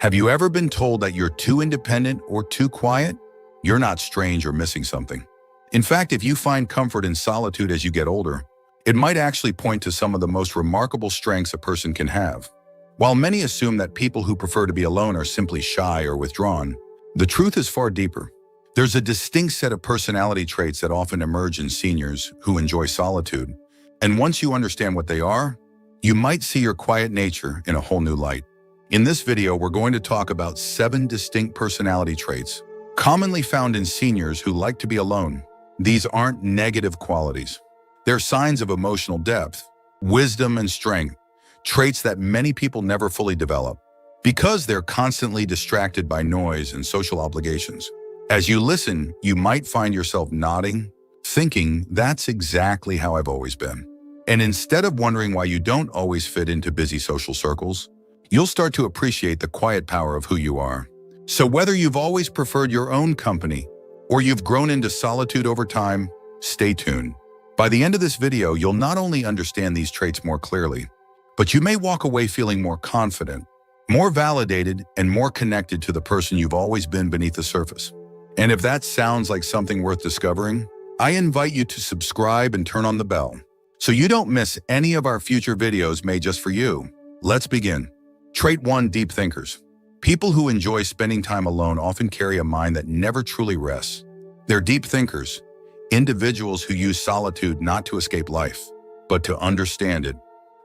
Have you ever been told that you're too independent or too quiet? You're not strange or missing something. In fact, if you find comfort in solitude as you get older, it might actually point to some of the most remarkable strengths a person can have. While many assume that people who prefer to be alone are simply shy or withdrawn, the truth is far deeper. There's a distinct set of personality traits that often emerge in seniors who enjoy solitude. And once you understand what they are, you might see your quiet nature in a whole new light. In this video, we're going to talk about 7 distinct personality traits commonly found in seniors who like to be alone. These aren't negative qualities. They're signs of emotional depth, wisdom, and strength, traits that many people never fully develop because they're constantly distracted by noise and social obligations. As you listen, you might find yourself nodding, thinking, that's exactly how I've always been. And instead of wondering why you don't always fit into busy social circles, you'll start to appreciate the quiet power of who you are. So whether you've always preferred your own company or you've grown into solitude over time, stay tuned. By the end of this video, you'll not only understand these traits more clearly, but you may walk away feeling more confident, more validated, and more connected to the person you've always been beneath the surface. And if that sounds like something worth discovering, I invite you to subscribe and turn on the bell so you don't miss any of our future videos made just for you. Let's begin. Trait 1: Deep thinkers. People who enjoy spending time alone often carry a mind that never truly rests. They're deep thinkers, individuals who use solitude not to escape life, but to understand it.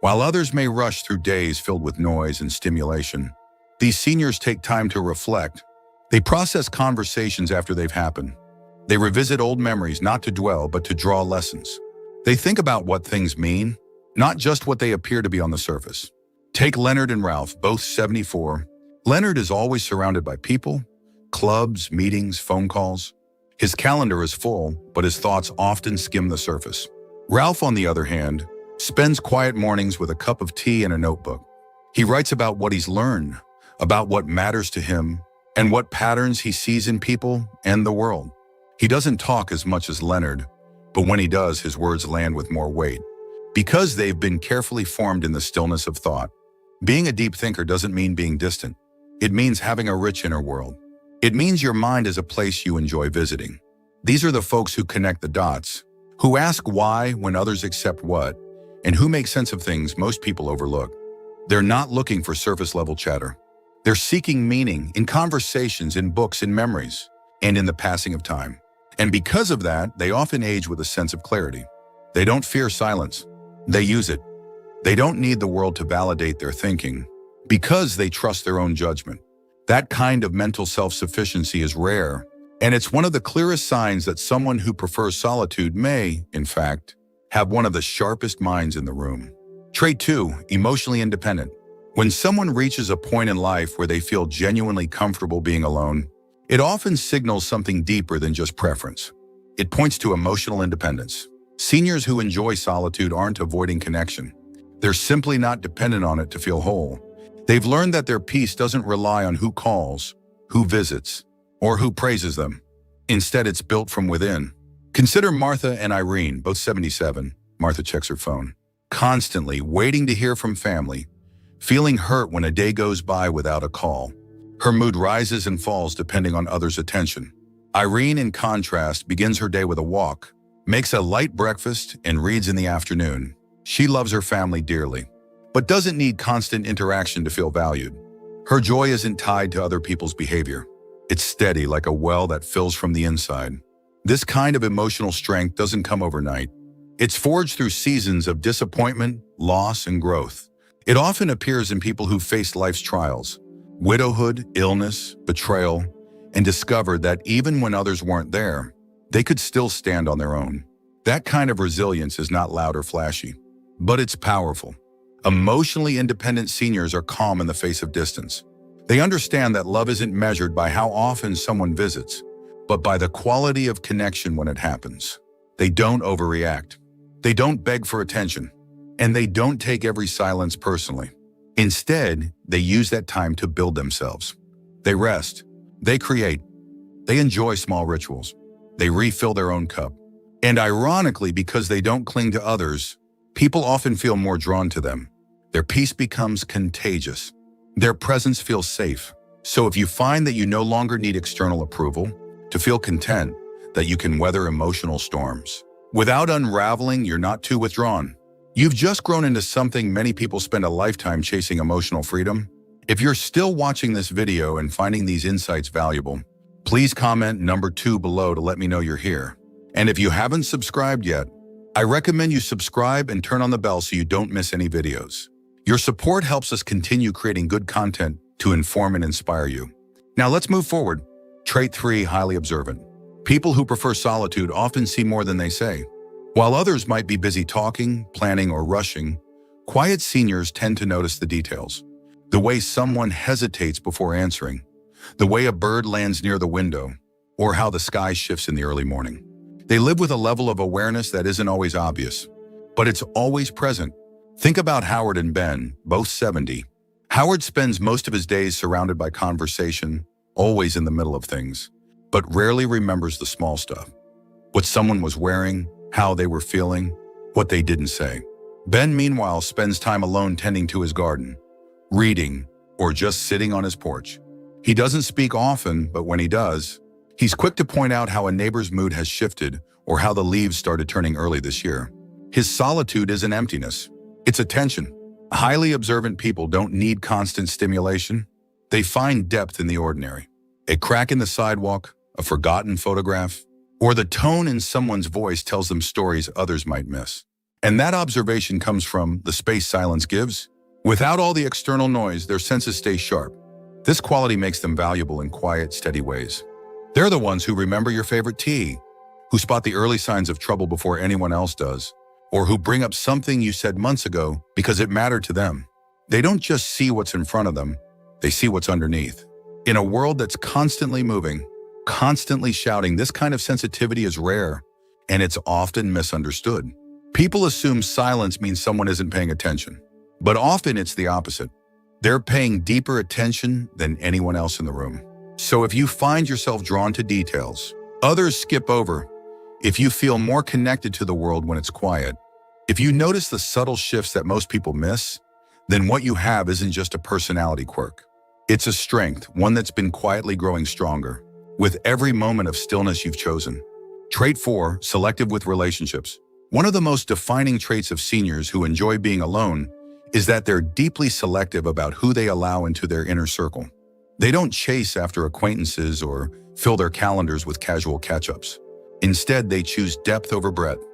While others may rush through days filled with noise and stimulation, these seniors take time to reflect. They process conversations after they've happened. They revisit old memories not to dwell, but to draw lessons. They think about what things mean, not just what they appear to be on the surface. Take Leonard and Ralph, both 74. Leonard is always surrounded by people, clubs, meetings, phone calls. His calendar is full, but his thoughts often skim the surface. Ralph, on the other hand, spends quiet mornings with a cup of tea and a notebook. He writes about what he's learned, about what matters to him, and what patterns he sees in people and the world. He doesn't talk as much as Leonard, but when he does, his words land with more weight, because they've been carefully formed in the stillness of thought. Being a deep thinker doesn't mean being distant. It means having a rich inner world. It means your mind is a place you enjoy visiting. These are the folks who connect the dots, who ask why when others accept what, and who make sense of things most people overlook. They're not looking for surface-level chatter. They're seeking meaning in conversations, in books, in memories, and in the passing of time. And because of that, they often age with a sense of clarity. They don't fear silence. They use it. They don't need the world to validate their thinking because they trust their own judgment. That kind of mental self-sufficiency is rare, and it's one of the clearest signs that someone who prefers solitude may, in fact, have one of the sharpest minds in the room. Trait 2: Emotionally independent. When someone reaches a point in life where they feel genuinely comfortable being alone, it often signals something deeper than just preference. It points to emotional independence. Seniors who enjoy solitude aren't avoiding connection. They're simply not dependent on it to feel whole. They've learned that their peace doesn't rely on who calls, who visits, or who praises them. Instead, it's built from within. Consider Martha and Irene, both 77. Martha checks her phone, constantly waiting to hear from family, feeling hurt when a day goes by without a call. Her mood rises and falls depending on others' attention. Irene, in contrast, begins her day with a walk, makes a light breakfast, and reads in the afternoon. She loves her family dearly, but doesn't need constant interaction to feel valued. Her joy isn't tied to other people's behavior. It's steady, like a well that fills from the inside. This kind of emotional strength doesn't come overnight. It's forged through seasons of disappointment, loss, and growth. It often appears in people who faced life's trials, widowhood, illness, betrayal, and discovered that even when others weren't there, they could still stand on their own. That kind of resilience is not loud or flashy, but it's powerful. Emotionally independent seniors are calm in the face of distance. They understand that love isn't measured by how often someone visits, but by the quality of connection when it happens. They don't overreact. They don't beg for attention, and they don't take every silence personally. Instead, they use that time to build themselves. They rest. They create. They enjoy small rituals. They refill their own cup. And ironically, because they don't cling to others, people often feel more drawn to them. Their peace becomes contagious. Their presence feels safe. So if you find that you no longer need external approval to feel content, that you can weather emotional storms without unraveling, you're not too withdrawn. You've just grown into something many people spend a lifetime chasing: emotional freedom. If you're still watching this video and finding these insights valuable, please comment number 2 below to let me know you're here. And if you haven't subscribed yet, I recommend you subscribe and turn on the bell so you don't miss any videos. Your support helps us continue creating good content to inform and inspire you. Now let's move forward. Trait 3, highly observant. People who prefer solitude often see more than they say. While others might be busy talking, planning, or rushing, quiet seniors tend to notice the details. The way someone hesitates before answering, the way a bird lands near the window, or how the sky shifts in the early morning. They live with a level of awareness that isn't always obvious, but it's always present. Think about Howard and Ben, both 70. Howard spends most of his days surrounded by conversation, always in the middle of things, but rarely remembers the small stuff. What someone was wearing, how they were feeling, what they didn't say. Ben, meanwhile, spends time alone tending to his garden, reading, or just sitting on his porch. He doesn't speak often, but when he does, he's quick to point out how a neighbor's mood has shifted or how the leaves started turning early this year. His solitude isn't emptiness, it's attention. Highly observant people don't need constant stimulation. They find depth in the ordinary. A crack in the sidewalk, a forgotten photograph, or the tone in someone's voice tells them stories others might miss. And that observation comes from the space silence gives. Without all the external noise, their senses stay sharp. This quality makes them valuable in quiet, steady ways. They're the ones who remember your favorite tea, who spot the early signs of trouble before anyone else does, or who bring up something you said months ago because it mattered to them. They don't just see what's in front of them, they see what's underneath. In a world that's constantly moving, constantly shouting, this kind of sensitivity is rare, and it's often misunderstood. People assume silence means someone isn't paying attention, but often it's the opposite. They're paying deeper attention than anyone else in the room. So if you find yourself drawn to details others skip over, if you feel more connected to the world when it's quiet, if you notice the subtle shifts that most people miss, then what you have isn't just a personality quirk. It's a strength, one that's been quietly growing stronger with every moment of stillness you've chosen. Trait 4, selective with relationships. One of the most defining traits of seniors who enjoy being alone is that they're deeply selective about who they allow into their inner circle. They don't chase after acquaintances or fill their calendars with casual catch-ups. Instead, they choose depth over breadth.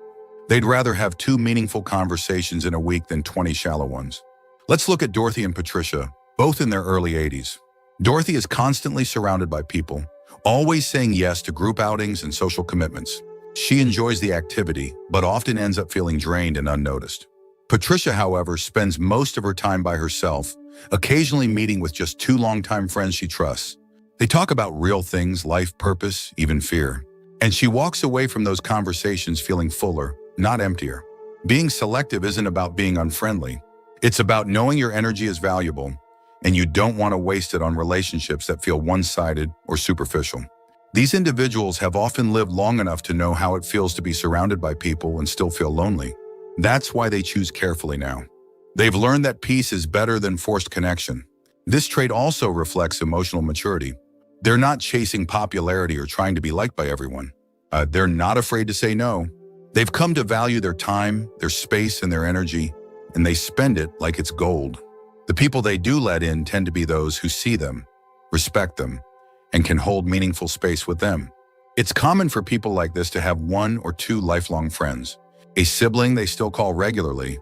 They'd rather have 2 meaningful conversations in a week than 20 shallow ones. Let's look at Dorothy and Patricia, both in their early 80s. Dorothy is constantly surrounded by people, always saying yes to group outings and social commitments. She enjoys the activity, but often ends up feeling drained and unnoticed. Patricia, however, spends most of her time by herself, occasionally meeting with just 2 longtime friends she trusts. They talk about real things, life, purpose, even fear. And she walks away from those conversations feeling fuller, not emptier. Being selective isn't about being unfriendly. It's about knowing your energy is valuable, and you don't want to waste it on relationships that feel one-sided or superficial. These individuals have often lived long enough to know how it feels to be surrounded by people and still feel lonely. That's why they choose carefully now. They've learned that peace is better than forced connection. This trait also reflects emotional maturity. They're not chasing popularity or trying to be liked by everyone. They're not afraid to say no. They've come to value their time, their space, and their energy, and they spend it like it's gold. The people they do let in tend to be those who see them, respect them, and can hold meaningful space with them. It's common for people like this to have 1 or 2 lifelong friends, a sibling they still call regularly,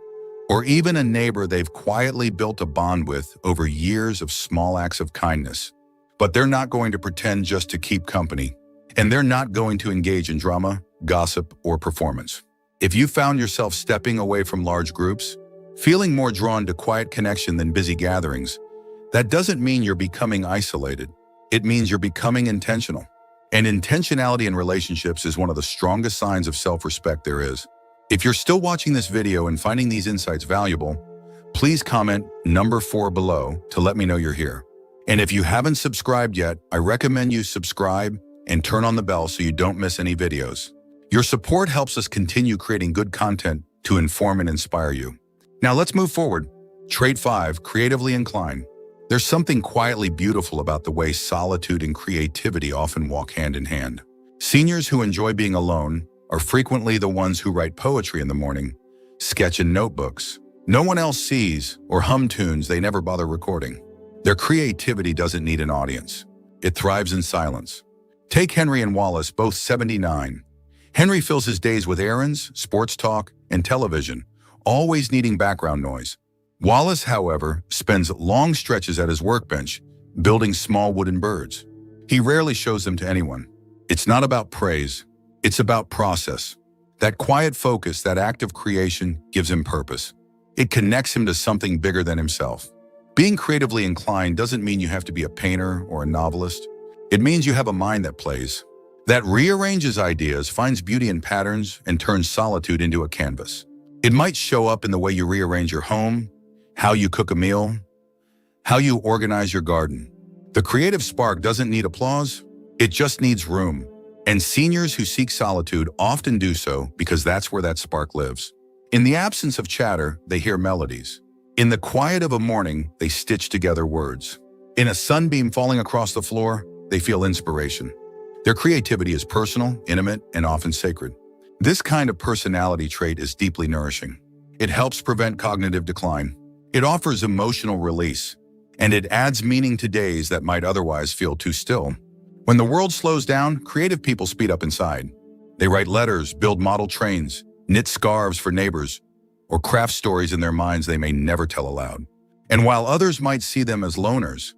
or even a neighbor they've quietly built a bond with over years of small acts of kindness. But they're not going to pretend just to keep company, and they're not going to engage in drama, gossip, or performance. If you found yourself stepping away from large groups, feeling more drawn to quiet connection than busy gatherings, that doesn't mean you're becoming isolated. It means you're becoming intentional. And intentionality in relationships is one of the strongest signs of self-respect there is. If you're still watching this video and finding these insights valuable, please comment number 4 below to let me know you're here. And if you haven't subscribed yet, I recommend you subscribe and turn on the bell so you don't miss any videos. Your support helps us continue creating good content to inform and inspire you. Now let's move forward. Trait 5, creatively inclined. There's something quietly beautiful about the way solitude and creativity often walk hand in hand. Seniors who enjoy being alone are frequently the ones who write poetry in the morning, sketch in notebooks no one else sees, or hum tunes they never bother recording. Their creativity doesn't need an audience. It thrives in silence. Take Henry and Wallace, both 79. Henry fills his days with errands, sports talk, and television, always needing background noise. Wallace, however, spends long stretches at his workbench, building small wooden birds. He rarely shows them to anyone. It's not about praise, it's about process. That quiet focus, that active creation, gives him purpose. It connects him to something bigger than himself. Being creatively inclined doesn't mean you have to be a painter or a novelist. It means you have a mind that plays, that rearranges ideas, finds beauty in patterns, and turns solitude into a canvas. It might show up in the way you rearrange your home, how you cook a meal, how you organize your garden. The creative spark doesn't need applause, it just needs room. And seniors who seek solitude often do so because that's where that spark lives. In the absence of chatter, they hear melodies. In the quiet of a morning, they stitch together words. In a sunbeam falling across the floor, they feel inspiration. Their creativity is personal, intimate, and often sacred. This kind of personality trait is deeply nourishing. It helps prevent cognitive decline. It offers emotional release, and it adds meaning to days that might otherwise feel too still. When the world slows down, creative people speed up inside. They write letters, build model trains, knit scarves for neighbors, or craft stories in their minds they may never tell aloud. And while others might see them as loners,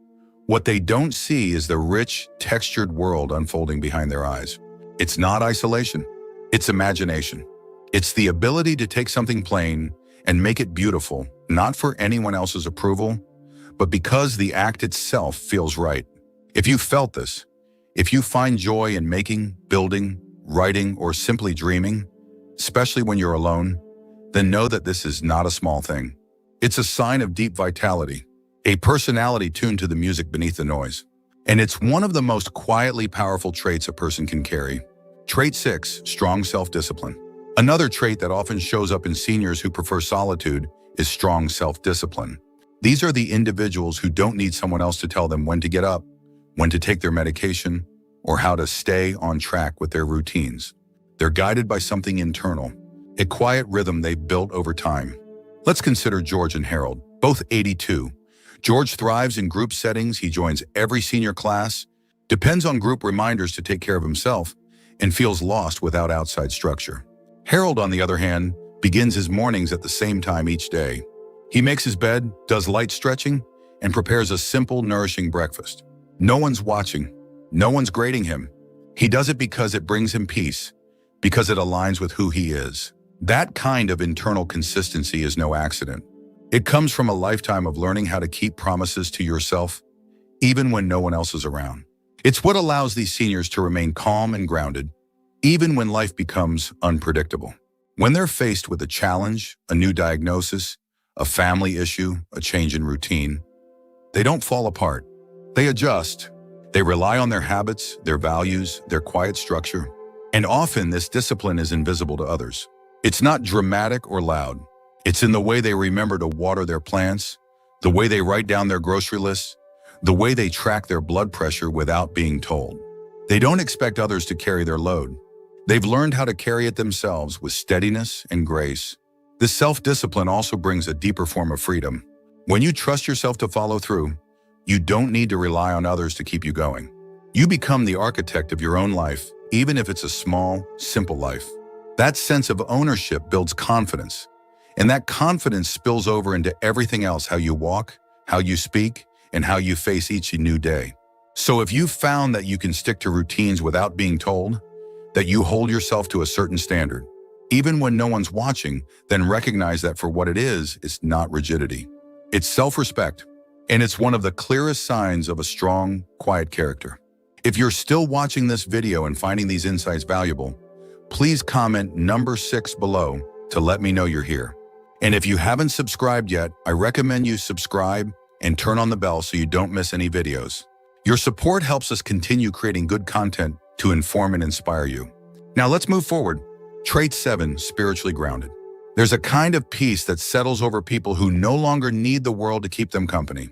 what they don't see is the rich, textured world unfolding behind their eyes. It's not isolation, it's imagination. It's the ability to take something plain and make it beautiful, not for anyone else's approval, but because the act itself feels right. If you felt this, if you find joy in making, building, writing, or simply dreaming, especially when you're alone, then know that this is not a small thing. It's a sign of deep vitality, a personality tuned to the music beneath the noise. And it's one of the most quietly powerful traits a person can carry. Trait 6, strong self-discipline. Another trait that often shows up in seniors who prefer solitude is strong self-discipline. These are the individuals who don't need someone else to tell them when to get up, when to take their medication, or how to stay on track with their routines. They're guided by something internal, a quiet rhythm they've built over time. Let's consider George and Harold, both 82. George thrives in group settings. He joins every senior class, depends on group reminders to take care of himself, and feels lost without outside structure. Harold, on the other hand, begins his mornings at the same time each day. He makes his bed, does light stretching, and prepares a simple, nourishing breakfast. No one's watching. No one's grading him. He does it because it brings him peace, because it aligns with who he is. That kind of internal consistency is no accident. It comes from a lifetime of learning how to keep promises to yourself, even when no one else is around. It's what allows these seniors to remain calm and grounded, even when life becomes unpredictable. When they're faced with a challenge, a new diagnosis, a family issue, a change in routine, they don't fall apart. They adjust. They rely on their habits, their values, their quiet structure. And often this discipline is invisible to others. It's not dramatic or loud. It's in the way they remember to water their plants, the way they write down their grocery lists, the way they track their blood pressure without being told. They don't expect others to carry their load. They've learned how to carry it themselves with steadiness and grace. This self-discipline also brings a deeper form of freedom. When you trust yourself to follow through, you don't need to rely on others to keep you going. You become the architect of your own life, even if it's a small, simple life. That sense of ownership builds confidence, and that confidence spills over into everything else: how you walk, how you speak, and how you face each new day. So if you've found that you can stick to routines without being told, that you hold yourself to a certain standard, even when no one's watching, then recognize that for what it is, it's not rigidity. It's self-respect, and it's one of the clearest signs of a strong, quiet character. If you're still watching this video and finding these insights valuable, please comment number 6 below to let me know you're here. And if you haven't subscribed yet, I recommend you subscribe and turn on the bell so you don't miss any videos. Your support helps us continue creating good content to inform and inspire you. Now let's move forward. Trait 7, spiritually grounded. There's a kind of peace that settles over people who no longer need the world to keep them company.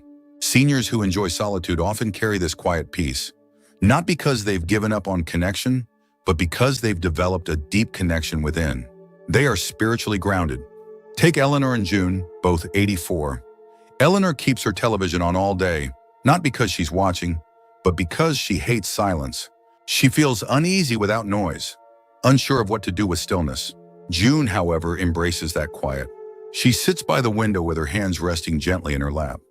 Seniors who enjoy solitude often carry this quiet peace, not because they've given up on connection, but because they've developed a deep connection within. They are spiritually grounded. Take Eleanor and June, both 84. Eleanor keeps her television on all day, not because she's watching, but because she hates silence. She feels uneasy without noise, unsure of what to do with stillness. June, however, embraces that quiet. She sits by the window with her hands resting gently in her lap.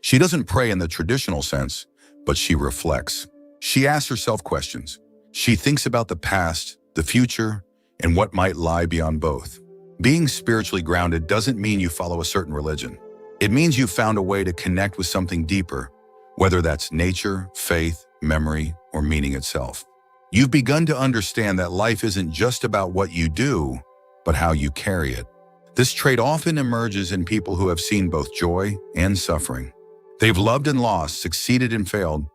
She doesn't pray in the traditional sense, but she reflects. She asks herself questions. She thinks about the past, the future, and what might lie beyond both. Being spiritually grounded doesn't mean you follow a certain religion. It means you found a way to connect with something deeper, whether that's nature, faith, memory, or meaning itself. You've begun to understand that life isn't just about what you do, but how you carry it. This trait often emerges in people who have seen both joy and suffering. They've loved and lost, succeeded and failed,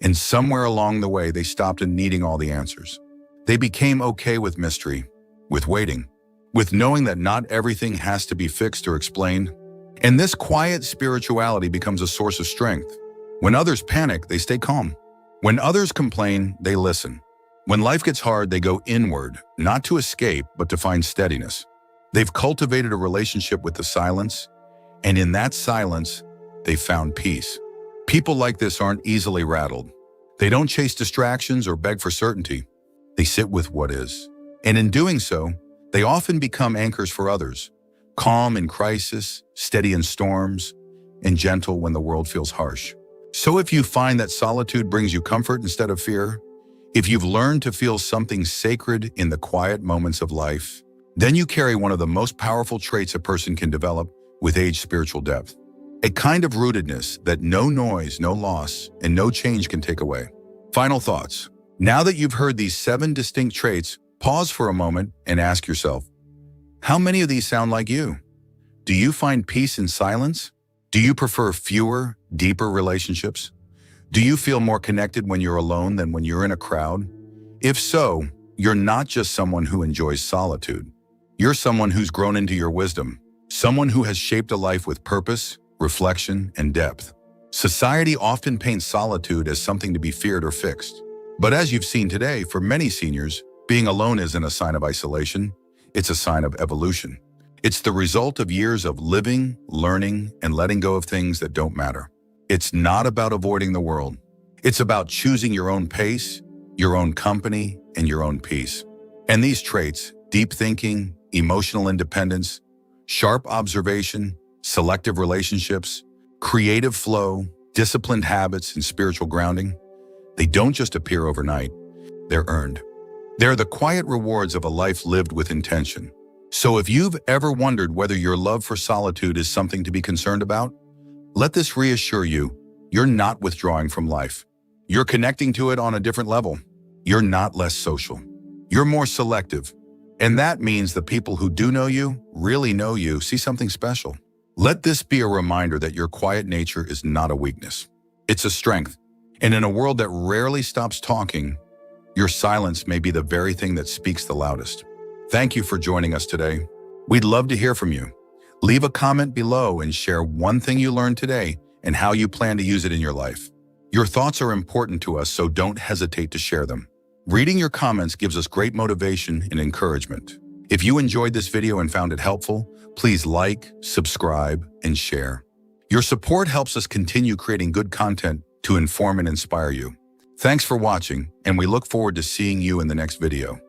and somewhere along the way they stopped needing all the answers. They became okay with mystery, with waiting, with knowing that not everything has to be fixed or explained. And this quiet spirituality becomes a source of strength. When others panic, they stay calm. When others complain, they listen. When life gets hard, they go inward, not to escape, but to find steadiness. They've cultivated a relationship with the silence, and in that silence, they found peace. People like this aren't easily rattled. They don't chase distractions or beg for certainty. They sit with what is. And in doing so, they often become anchors for others, calm in crisis, steady in storms, and gentle when the world feels harsh. So if you find that solitude brings you comfort instead of fear, if you've learned to feel something sacred in the quiet moments of life, then you carry one of the most powerful traits a person can develop with age: spiritual depth. A kind of rootedness that no noise, no loss, and no change can take away. Final thoughts. Now that you've heard these 7 distinct traits, pause for a moment and ask yourself, how many of these sound like you? Do you find peace in silence? Do you prefer fewer, deeper relationships? Do you feel more connected when you're alone than when you're in a crowd? If so, you're not just someone who enjoys solitude. You're someone who's grown into your wisdom, someone who has shaped a life with purpose, reflection, and depth. Society often paints solitude as something to be feared or fixed. But as you've seen today, for many seniors, being alone isn't a sign of isolation, it's a sign of evolution. It's the result of years of living, learning, and letting go of things that don't matter. It's not about avoiding the world. It's about choosing your own pace, your own company, and your own peace. And these traits, deep thinking, emotional independence, sharp observation, selective relationships, creative flow, disciplined habits, and spiritual grounding, they don't just appear overnight, they're earned. They're the quiet rewards of a life lived with intention. So if you've ever wondered whether your love for solitude is something to be concerned about, let this reassure you, you're not withdrawing from life. You're connecting to it on a different level. You're not less social. You're more selective. And that means the people who do know you, really know you, see something special. Let this be a reminder that your quiet nature is not a weakness. It's a strength. And in a world that rarely stops talking, your silence may be the very thing that speaks the loudest. Thank you for joining us today. We'd love to hear from you. Leave a comment below and share one thing you learned today and how you plan to use it in your life. Your thoughts are important to us, so don't hesitate to share them. Reading your comments gives us great motivation and encouragement. If you enjoyed this video and found it helpful, please like, subscribe, and share. Your support helps us continue creating good content to inform and inspire you. Thanks for watching, and we look forward to seeing you in the next video.